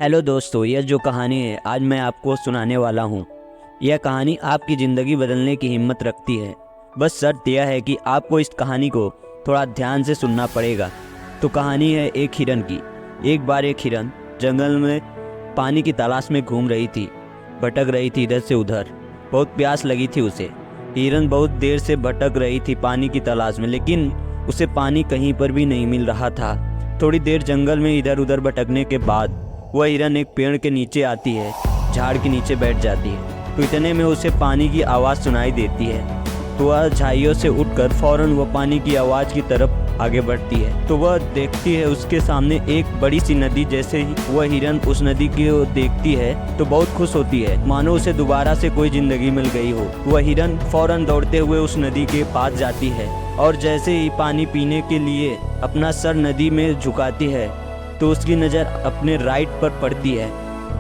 Hello दोस्तों, यह जो कहानी है आज मैं आपको सुनाने वाला हूँ। यह कहानी आपकी ज़िंदगी बदलने की हिम्मत रखती है। बस शर्त यह है कि आपको इस कहानी को थोड़ा ध्यान से सुनना पड़ेगा। तो कहानी है एक हिरन की। एक बार एक हिरन जंगल में पानी की तलाश में घूम रही थी, भटक रही थी इधर से उधर। बहुत प्यास लगी थी उसे। हिरन बहुत देर से भटक रही थी पानी की तलाश में, लेकिन उसे पानी कहीं पर भी नहीं मिल रहा था। थोड़ी देर जंगल में इधर उधर भटकने के बाद वह हिरन एक पेड़ के नीचे आती है, झाड़ के नीचे बैठ जाती है। तो इतने में उसे पानी की आवाज़ सुनाई देती है। तो वह झाइयों से उठकर फौरन वह पानी की आवाज़ की तरफ आगे बढ़ती है। तो वह देखती है उसके सामने एक बड़ी सी नदी। जैसे ही वह हिरन उस नदी को देखती है तो बहुत खुश होती है, मानो उसे दोबारा से कोई जिंदगी मिल गई हो। वह हिरन फौरन दौड़ते हुए उस नदी के पास जाती है और जैसे ही पानी पीने के लिए अपना सर नदी में झुकाती है तो उसकी नज़र अपने राइट पर पड़ती है।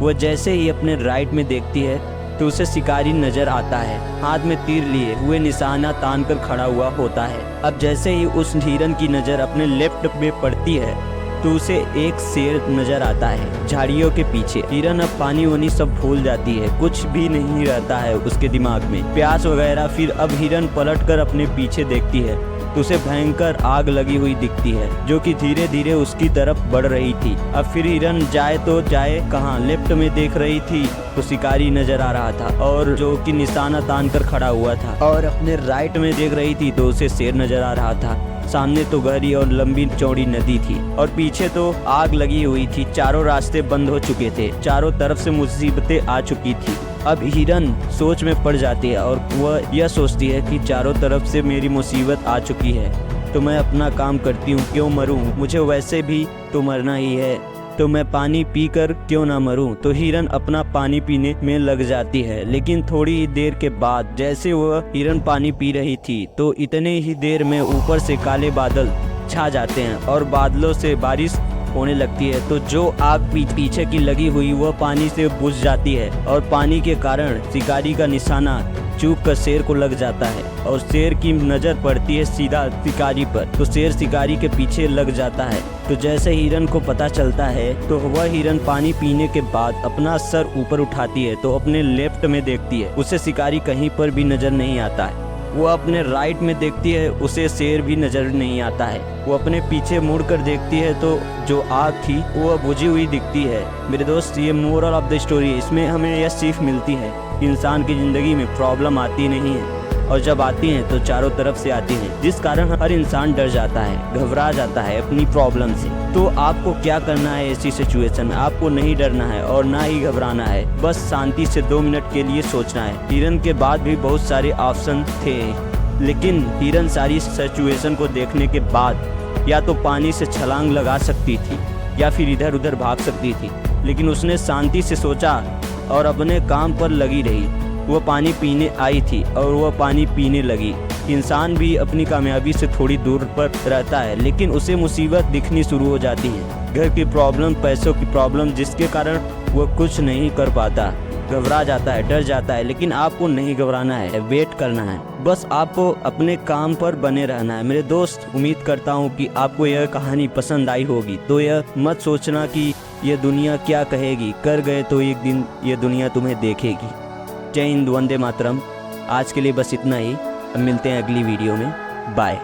वह जैसे ही अपने राइट में देखती है तो उसे शिकारी नज़र आता है, हाथ में तीर लिए हुए निशाना तान कर खड़ा हुआ होता है। अब जैसे ही उस हिरन की नज़र अपने लेफ्ट में पड़ती है तो उसे एक शेर नज़र आता है झाड़ियों के पीछे। हिरन अब पानी वानी सब भूल जाती है, कुछ भी नहीं रहता है उसके दिमाग में, प्यास वगैरह। फिर अब हिरन पलट कर अपने पीछे देखती है तो उसे भयंकर आग लगी हुई दिखती है जो कि धीरे धीरे उसकी तरफ बढ़ रही थी। अब फिर हिरन जाए तो जाए कहाँ, लेफ्ट में देख रही थी तो शिकारी नजर आ रहा था और जो कि निशाना तान कर खड़ा हुआ था, और अपने राइट में देख रही थी तो उसे शेर नजर आ रहा था। सामने तो गहरी और लंबी चौड़ी नदी थी और पीछे तो आग लगी हुई थी। चारों रास्ते बंद हो चुके थे, चारों तरफ से मुसीबतें आ चुकी थी। अब हिरन सोच में पड़ जाती है और वह यह सोचती है कि चारों तरफ से मेरी मुसीबत आ चुकी है तो मैं अपना काम करती हूँ, क्यों मरूँ, मुझे वैसे भी तो मरना ही है, तो मैं पानी पीकर क्यों ना मरूं। तो हिरन अपना पानी पीने में लग जाती है। लेकिन थोड़ी ही देर के बाद जैसे वह हिरन पानी पी रही थी तो इतने ही देर में ऊपर से काले बादल छा जाते हैं और बादलों से बारिश होने लगती है। तो जो आग पीछे की लगी हुई वह पानी से बुझ जाती है और पानी के कारण शिकारी का निशाना चूक कर शेर को लग जाता है और शेर की नज़र पड़ती है सीधा शिकारी पर। तो शेर शिकारी के पीछे लग जाता है। तो जैसे हिरन को पता चलता है तो वह हिरन पानी पीने के बाद अपना सर ऊपर उठाती है तो अपने लेफ्ट में देखती है, उसे शिकारी कहीं पर भी नज़र नहीं आता है। वो अपने राइट में देखती है, उसे शेर भी नज़र नहीं आता है। वो अपने पीछे मुड़ कर देखती है तो जो आग थी वो बुझी हुई दिखती है। मेरे दोस्त, ये मोरल ऑफ द स्टोरी, इसमें हमें यह सीख मिलती है कि इंसान की ज़िंदगी में प्रॉब्लम आती नहीं है और जब आती हैं तो चारों तरफ से आती हैं, जिस कारण हर इंसान डर जाता है, घबरा जाता है अपनी प्रॉब्लम से। तो आपको क्या करना है ऐसी सिचुएशन में? आपको नहीं डरना है और ना ही घबराना है, बस शांति से 2 मिनट के लिए सोचना है। हिरन के बाद भी बहुत सारे ऑप्शन थे, लेकिन हिरन सारी सिचुएशन को देखने के बाद या तो पानी से छलांग लगा सकती थी या फिर इधर उधर भाग सकती थी, लेकिन उसने शांति से सोचा और अपने काम पर लगी रही। वह पानी पीने आई थी और वह पानी पीने लगी। इंसान भी अपनी कामयाबी से थोड़ी दूर पर रहता है, लेकिन उसे मुसीबत दिखनी शुरू हो जाती है, घर की प्रॉब्लम, पैसों की प्रॉब्लम, जिसके कारण वह कुछ नहीं कर पाता, घबरा जाता है, डर जाता है। लेकिन आपको नहीं घबराना है, वेट करना है, बस आपको अपने काम पर बने रहना है। मेरे दोस्त, उम्मीद करता हूँ कि आपको यह कहानी पसंद आई होगी। तो यह मत सोचना कि यह दुनिया क्या कहेगी, कर गए तो एक दिन यह दुनिया तुम्हें देखेगी। जय हिंद, वंदे मातरम। आज के लिए बस इतना ही, अब मिलते हैं अगली वीडियो में। बाय।